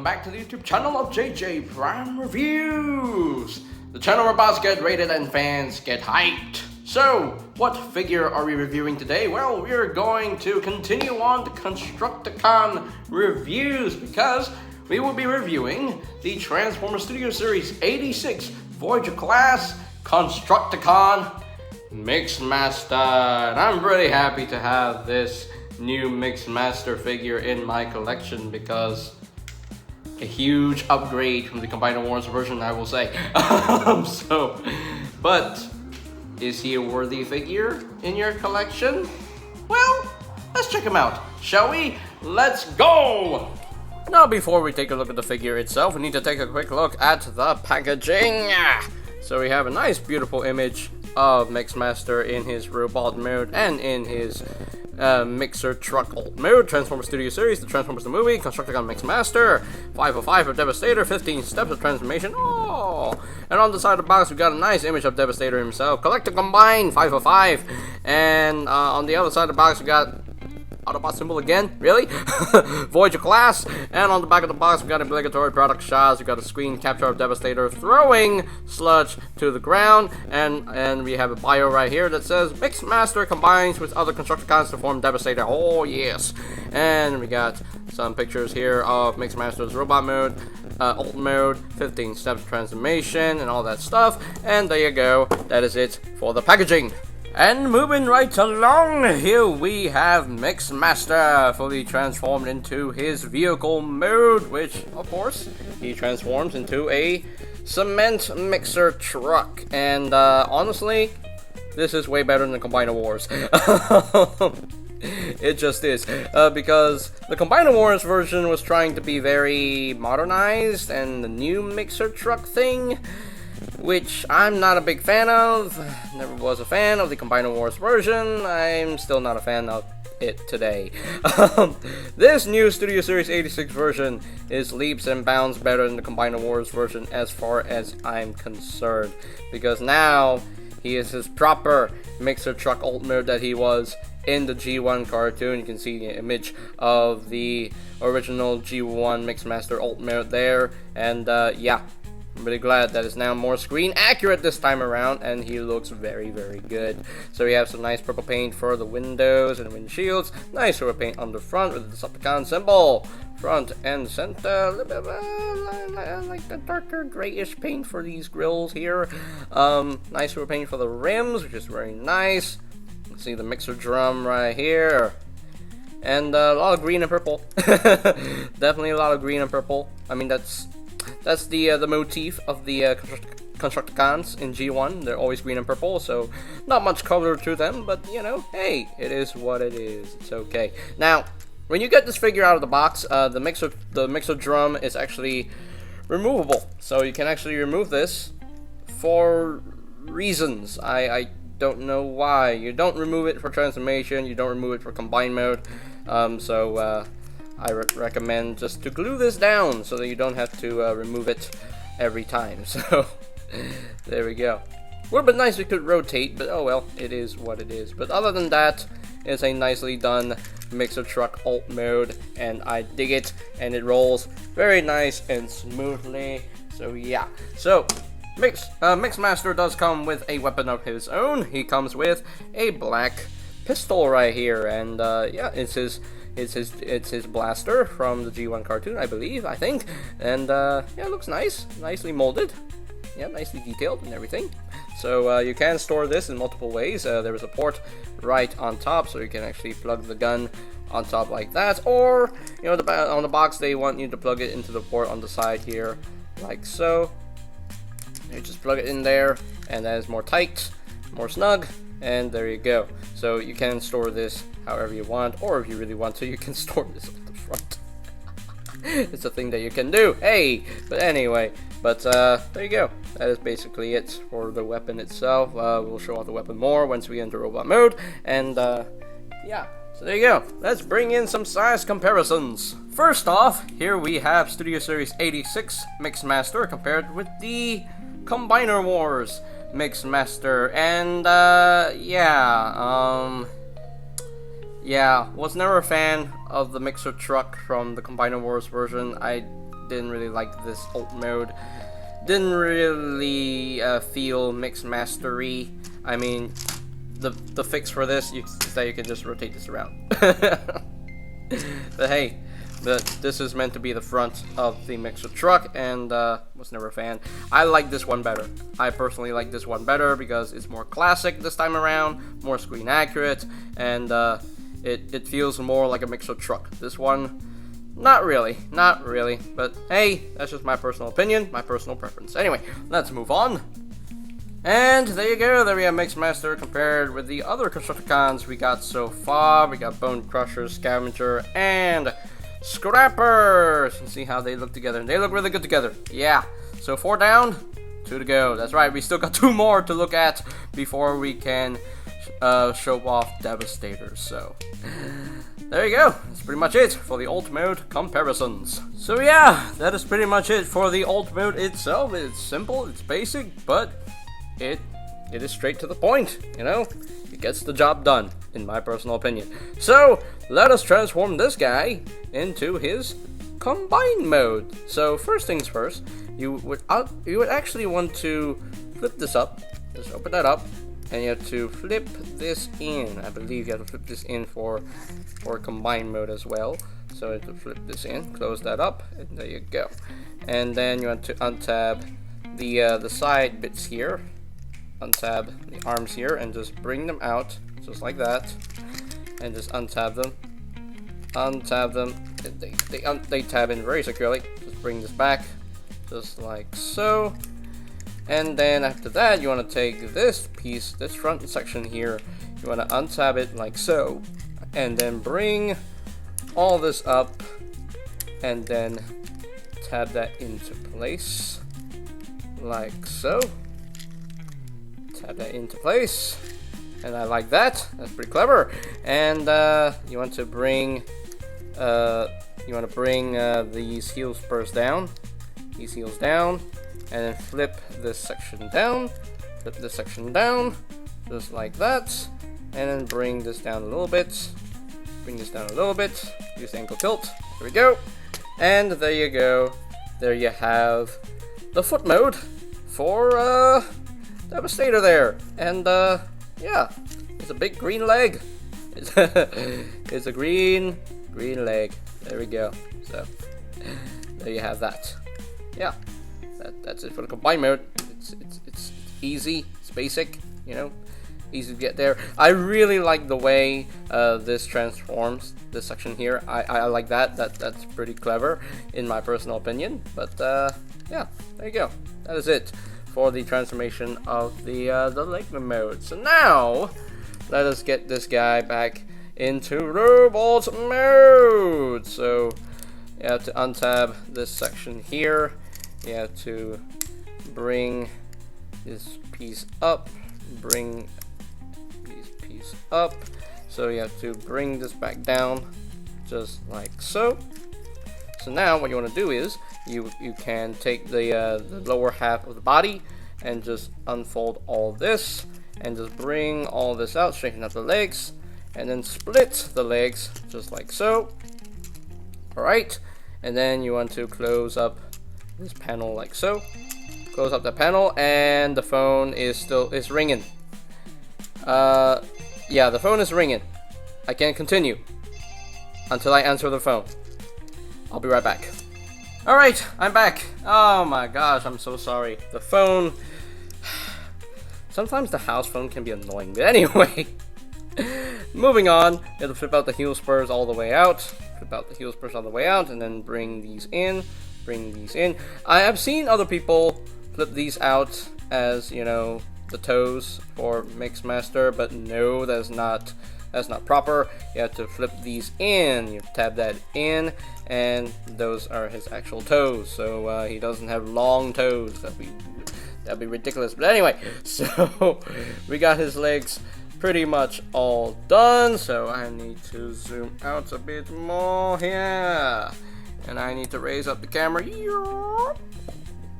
welcome back to the YouTube channel of JJ Prime Reviews, the channel where bots get rated and fans get hyped. So, what figure are we reviewing today? Well, we're going to continue on the Constructicon reviews because we will be reviewing the Transformers Studio Series 86 Voyager Class Constructicon Mixmaster. And I'm really happy to have this new Mixmaster figure in my collection because a huge upgrade from the Combiner Wars version, I will say. But is he a worthy figure in your collection? Well, let's check him out, shall we? Let's go! Now, before we take a look at the figure itself, we need to take a quick look at the packaging. So we have a nice, beautiful image of Mixmaster in his robot mode and in his mixer truck alt mode. Transformers Studio Series, the Transformers the movie, Constructicon Mixmaster, 505 of Devastator, 15 steps of transformation. Oh! And on the side of the box, we got a nice image of Devastator himself. Collect to combine, 505. And on the other side of the box, we got Autobot symbol again, really? Voyager Class, and on the back of the box we got obligatory product shots. We got a screen capture of Devastator throwing sludge to the ground, and we have a bio right here that says Mixmaster combines with other Constructicons to form Devastator. Oh yes! And we got some pictures here of Mixmaster's robot mode, alt mode, 15 steps transformation, and all that stuff. And there you go. That is it for the packaging. And moving right along, here we have Mixmaster fully transformed into his vehicle mode, which, of course, he transforms into a cement mixer truck. And honestly, this is way better than the Combiner Wars. It just is, because the Combiner Wars version was trying to be very modernized, and the new mixer truck thing, which I'm not a big fan of, never was a fan of the Combiner Wars version, I'm still not a fan of it today. This new Studio Series 86 version is leaps and bounds better than the Combiner Wars version as far as I'm concerned, because now he is his proper mixer truck alt mode that he was in the G1 cartoon. You can see the image of the original G1 Mixmaster alt mode there, and yeah. I'm really glad that it's now more screen accurate this time around, and he looks very, very good. So we have some nice purple paint for the windows and windshields, nice silver paint on the front with the Decepticon symbol, front and center, a little bit of like the darker grayish paint for these grills here. Nice silver paint for the rims, which is very nice. You can see the mixer drum right here. And a lot of green and purple. Definitely a lot of green and purple. I mean, that's the motif of the Constructicons in G1. They're always green and purple, so not much color to them, but you know, hey, it is what it is. It's okay. Now, when you get this figure out of the box, the mixer drum is actually removable, so you can actually remove this for reasons. I don't know why. You don't remove it for transformation. You don't remove it for combine mode. I recommend just to glue this down so that you don't have to remove it every time. So, there we go. Would have been nice if it could rotate, but oh well, it is what it is. But other than that, it's a nicely done mixer truck alt mode, and I dig it, and it rolls very nice and smoothly. So yeah. So, Mixmaster does come with a weapon of his own. He comes with a black pistol right here, and yeah, it's his blaster from the G1 cartoon, I think, and yeah, it looks nice, nicely molded, yeah, nicely detailed and everything. So you can store this in multiple ways. There is a port right on top, so you can actually plug the gun on top like that, or you know, on the box they want you to plug it into the port on the side here, like so. You just plug it in there, and that is more tight, more snug. And there you go. So you can store this however you want, or if you really want to, you can store this on the front. It's a thing that you can do. Hey! But anyway, there you go. That is basically it for the weapon itself. We'll show off the weapon more once we enter robot mode. And yeah, so there you go. Let's bring in some size comparisons. First off, here we have Studio Series 86 Mixmaster compared with the Combiner Wars Mixmaster, and yeah, was never a fan of the mixer truck from the Combiner Wars version. I didn't really like this alt mode. Didn't really feel Mixmastery. I mean, the fix for this is that you can just rotate this around. But hey, this is meant to be the front of the mixer truck, and was never a fan. I like this one better. I personally like this one better because it's more classic this time around, more screen accurate, and it feels more like a mixer truck. This one, not really, but hey, that's just my personal opinion, my personal preference. Anyway, let's move on. And there you go, there we have Mixmaster compared with the other constructicons we got so far. We got Bone Crusher, Scavenger, and Scrappers. And see how they look together, and they look really good together. Yeah, so 4 down, 2 to go. That's right, we still got 2 more to look at before we can show off Devastator. So there you go, that's pretty much it for the alt mode comparisons. So yeah, that is pretty much it for the alt mode itself. It's simple, it's basic, but it is straight to the point, you know? It gets the job done, in my personal opinion. So, let us transform this guy into his combine mode. So, first things first, you would actually want to flip this up. Just open that up, and you have to flip this in. I believe you have to flip this in for combine mode as well. So, you have to flip this in, close that up, and there you go. And then you want to untab the side bits here. Untab the arms here and just bring them out just like that, and just untab them. They tab in very securely. Just bring this back just like so, and then after that you want to take this piece, this front section here, you want to untab it like so, and then bring all this up and then tab that into place like so. Tab that into place, and I like that. That's pretty clever. And you want to bring these heel spurs down, these heels down, and then flip this section down, just like that, and then bring this down a little bit, use the ankle tilt. There we go, and there you go. There you have the foot mode for Devastator there, and yeah, it's a big green leg. It's a green leg. There we go. So there you have that. Yeah, that's it for the combine mode. It's easy, it's basic, you know, easy to get there. I really like the way this transforms, this section here. I like that. That's pretty clever in my personal opinion. But yeah, there you go. That is it for the transformation of the Lightning mode. So now, let us get this guy back into robot mode. So you have to untab this section here. You have to bring this piece up, bring this piece up. So you have to bring this back down, just like so. So now what you want to do is you can take the lower half of the body and just unfold all this and just bring all this out, straighten up the legs, and then split the legs just like so. Alright, and then you want to close up this panel like so. Close up the panel, and the phone is ringing. Yeah, the phone is ringing. I can't continue until I answer the phone. I'll be right back. Alright, I'm back. Oh my gosh, I'm so sorry. The phone... Sometimes the house phone can be annoying, but anyway. Moving on, you have to flip out the heel spurs all the way out. Flip out the heel spurs all the way out, and then bring these in. Bring these in. I have seen other people flip these out as, you know, the toes for Mixmaster, but no, that's not proper. You have to flip these in. You tab that in, and those are his actual toes. So he doesn't have long toes. That'd be ridiculous. But anyway, so we got his legs pretty much all done. So I need to zoom out a bit more here, and I need to raise up the camera.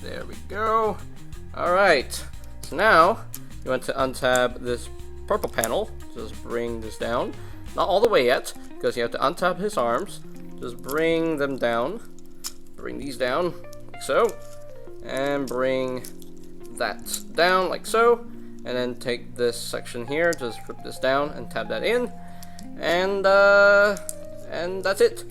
There we go. All right. So now you want to untab this purple panel. Just bring this down. Not all the way yet, because you have to untap his arms. Just bring them down bring these down, like so, and bring that down, like so, and then take this section here, just flip this down and tab that in, and that's it.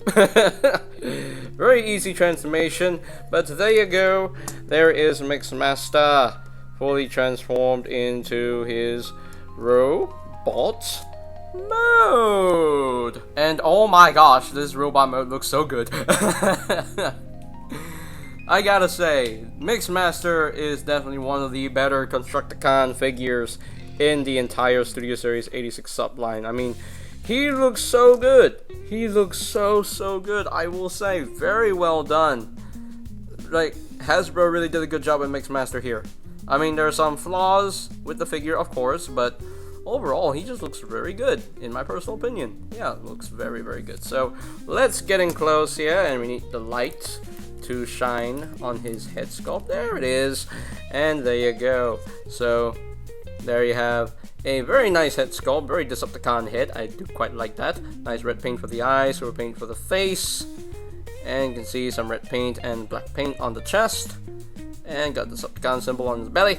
Very easy transformation, but there you go. There is Mixmaster, fully transformed into his robot mode. And oh my gosh, this robot mode looks so good. I gotta say, Mixmaster is definitely one of the better Constructicon figures in the entire Studio Series 86 subline. I mean, he looks so good. He looks so good. I will say, very well done. Like, Hasbro really did a good job with Mixmaster here. I mean, there are some flaws with the figure, of course, but overall, he just looks very good, in my personal opinion. Yeah, it looks very good. So, let's get in close here, and we need the light to shine on his head sculpt. There it is. And there you go. So, there you have a very nice head sculpt, very Decepticon head. I do quite like that. Nice red paint for the eyes, silver paint for the face. And you can see some red paint and black paint on the chest. And got the Decepticon symbol on his belly.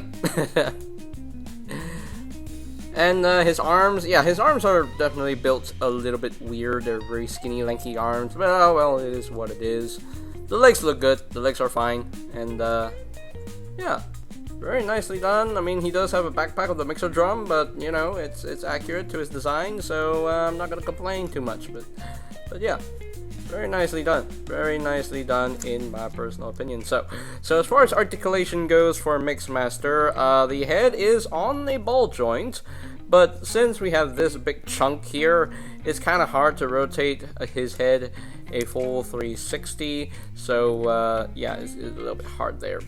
And his arms, yeah, his arms are definitely built a little bit weird. They're very skinny, lanky arms. But, oh, well, it is what it is. The legs look good. The legs are fine. And, yeah. Very nicely done. I mean, he does have a backpack of the mixer drum, but, you know, it's accurate to his design, so I'm not going to complain too much. But yeah. Very nicely done. Very nicely done, in my personal opinion. So as far as articulation goes for Mixmaster, the head is on a ball joint, but since we have this big chunk here, it's kind of hard to rotate his head a full 360. So yeah, it's a little bit hard there.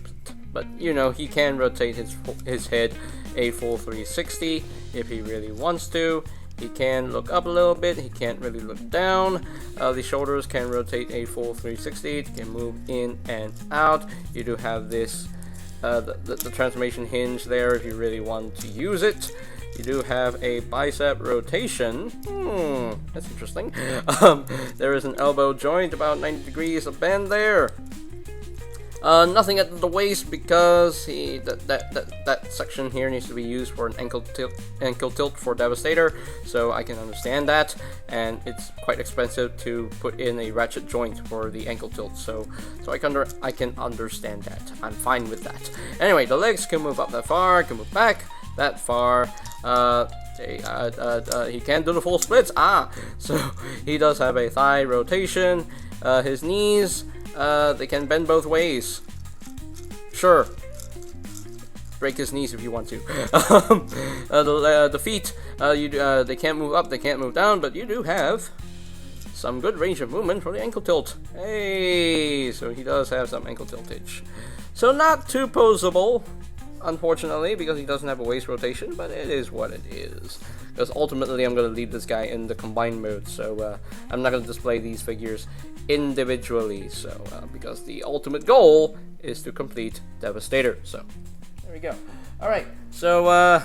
But you know, he can rotate his head a full 360 if he really wants to. He can look up a little bit, he can't really look down. The shoulders can rotate a full 360, it can move in and out. You do have this, the transformation hinge there if you really want to use it. You do have a bicep rotation. That's interesting. There is an elbow joint, about 90 degrees of bend there. Nothing at the waist because that section here needs to be used for an ankle tilt for Devastator, so I can understand that, and it's quite expensive to put in a ratchet joint for the ankle tilt, so I can understand that. I'm fine with that. Anyway, the legs can move up that far, can move back that far. He can do the full splits. So he does have a thigh rotation. His knees, they can bend both ways. Sure. Break his knees if you want to. The feet, they can't move up, they can't move down, but you do have some good range of movement for the ankle tilt. Hey, so he does have some ankle tiltage. So not too poseable, unfortunately, because he doesn't have a waist rotation, but it is what it is. Because ultimately I'm going to leave this guy in the combined mode, so I'm not going to display these figures individually, so because the ultimate goal is to complete Devastator. So there we go. Alright, so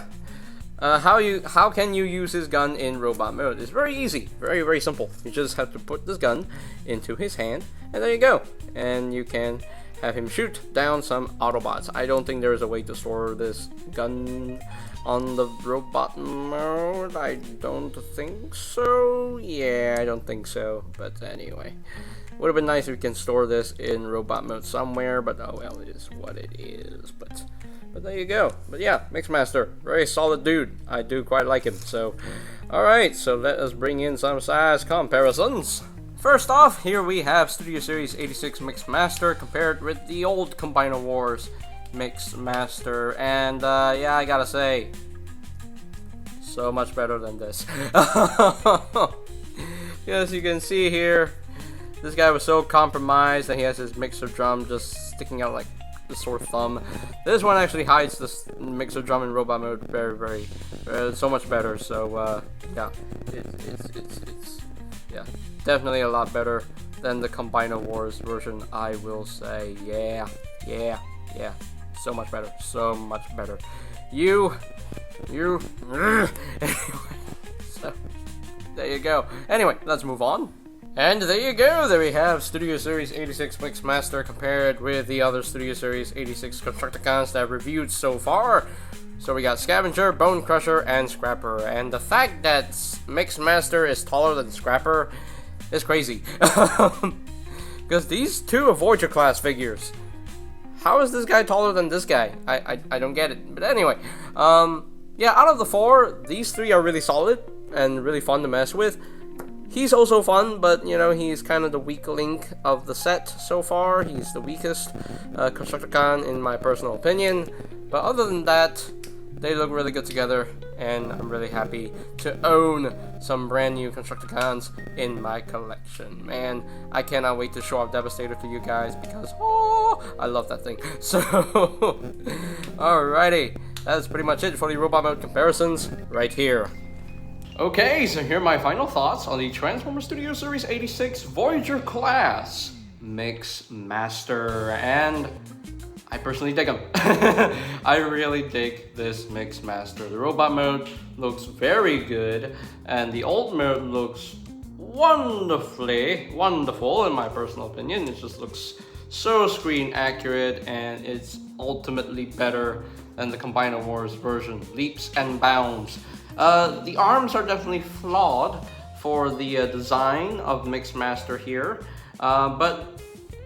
how can you use his gun in robot mode? It's very easy, very simple. You just have to put this gun into his hand, and there you go. And you can have him shoot down some Autobots. I don't think there's a way to store this gun on the robot mode. I don't think so. Yeah, I don't think so. But anyway, would have been nice if we can store this in robot mode somewhere. But oh well, it is what it is. But there you go. But yeah, Mixmaster, very solid dude. I do quite like him. So, all right. So let us bring in some size comparisons. First off, here we have Studio Series 86 Mixmaster compared with the old Combiner Wars Mixmaster, and yeah, I gotta say, so much better than this. As you can see here, this guy was so compromised that he has his mixer drum just sticking out like the sore thumb. This one actually hides this mixer drum in robot mode very so much better. So yeah, it's yeah, definitely a lot better than the Combiner Wars version, I will say. Yeah, so much better, so much better. Anyway, so there you go. Anyway, let's move on. And there you go, there we have Studio Series 86 Mixmaster compared with the other Studio Series 86 constructicons that I've reviewed so far. So we got Scavenger, Bone Crusher, and Scrapper. And the fact that Mixmaster is taller than Scrapper is crazy. Because these two are Voyager Class figures. How is this guy taller than this guy? I don't get it. But anyway, yeah, out of the four, these three are really solid and really fun to mess with. He's also fun, but, you know, he's kind of the weak link of the set so far. He's the weakest Constructicon in my personal opinion. But other than that, they look really good together, and I'm really happy to own some brand new Constructicons in my collection. Man, I cannot wait to show off Devastator to you guys because, oh, I love that thing. So, alrighty, that's pretty much it for the robot mode comparisons right here. Okay, so here are my final thoughts on the Transformers Studio Series 86 Voyager Class Mixmaster, and I personally dig him. I really dig this Mixmaster. The robot mode looks very good, and the old mode looks wonderful in my personal opinion. It just looks so screen accurate, and it's ultimately better than the Combiner Wars version, leaps and bounds. The arms are definitely flawed for the design of Mixmaster here, but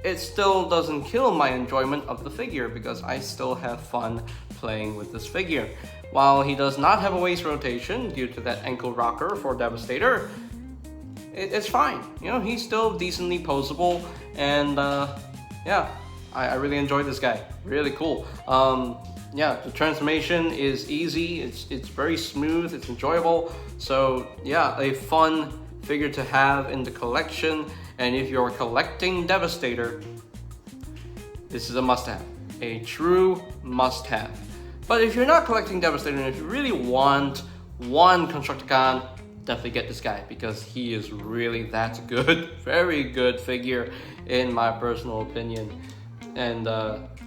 it still doesn't kill my enjoyment of the figure because I still have fun playing with this figure. While he does not have a waist rotation due to that ankle rocker for Devastator, it's fine. You know, he's still decently posable, and yeah, I really enjoy this guy. Really cool. Yeah, the transformation is easy, it's very smooth, it's enjoyable. So yeah, a fun figure to have in the collection. And if you're collecting Devastator, this is a must-have, a true must-have. But if you're not collecting Devastator, and if you really want one Constructicon, definitely get this guy because he is really that good. Very good figure in my personal opinion. And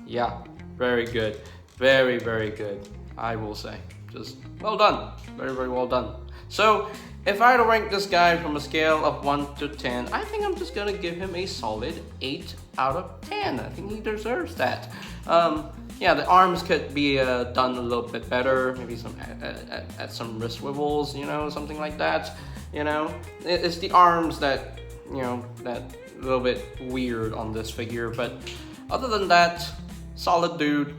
yeah, very good. Very, very good, I will say. Just well done. Very, very well done. So, if I had to rank this guy from a scale of 1 to 10, I think I'm just gonna give him a solid 8 out of 10. I think he deserves that. Yeah, the arms could be done a little bit better. Maybe some add some wrist swivels, you know, something like that. You know, it's the arms that, you know, that a little bit weird on this figure. But other than that, solid dude.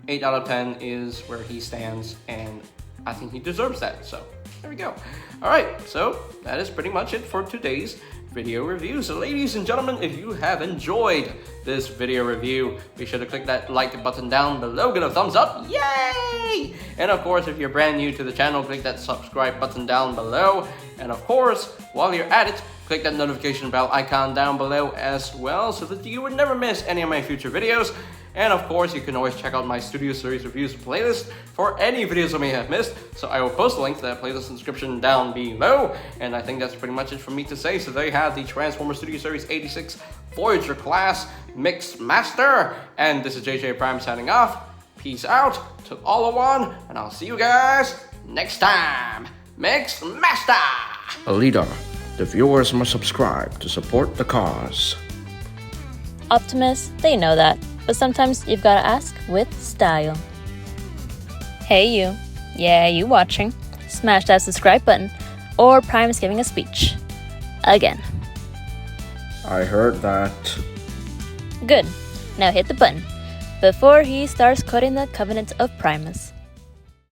8 out of 10 is where he stands, and I think he deserves that, so there we go. Alright, so that is pretty much it for today's video review. So ladies and gentlemen, if you have enjoyed this video review, be sure to click that like button down below, give it a thumbs up, yay! And of course, if you're brand new to the channel, click that subscribe button down below. And of course, while you're at it, click that notification bell icon down below as well, so that you would never miss any of my future videos. And of course, you can always check out my Studio Series Reviews playlist for any videos I may have missed. So I will post a link to that playlist in the description down below. And I think that's pretty much it for me to say. So there you have the Transformers Studio Series 86 Voyager Class Mixmaster. And this is JJ Prime signing off. Peace out to all of one, and I'll see you guys next time. Mixmaster! A leader. The viewers must subscribe to support the cause. Optimus, they know that. But sometimes you've gotta ask with style. Hey you. Yeah, you watching. Smash that subscribe button, or Prime is giving a speech. Again. I heard that. Good. Now hit the button before he starts cutting the covenant of Primus.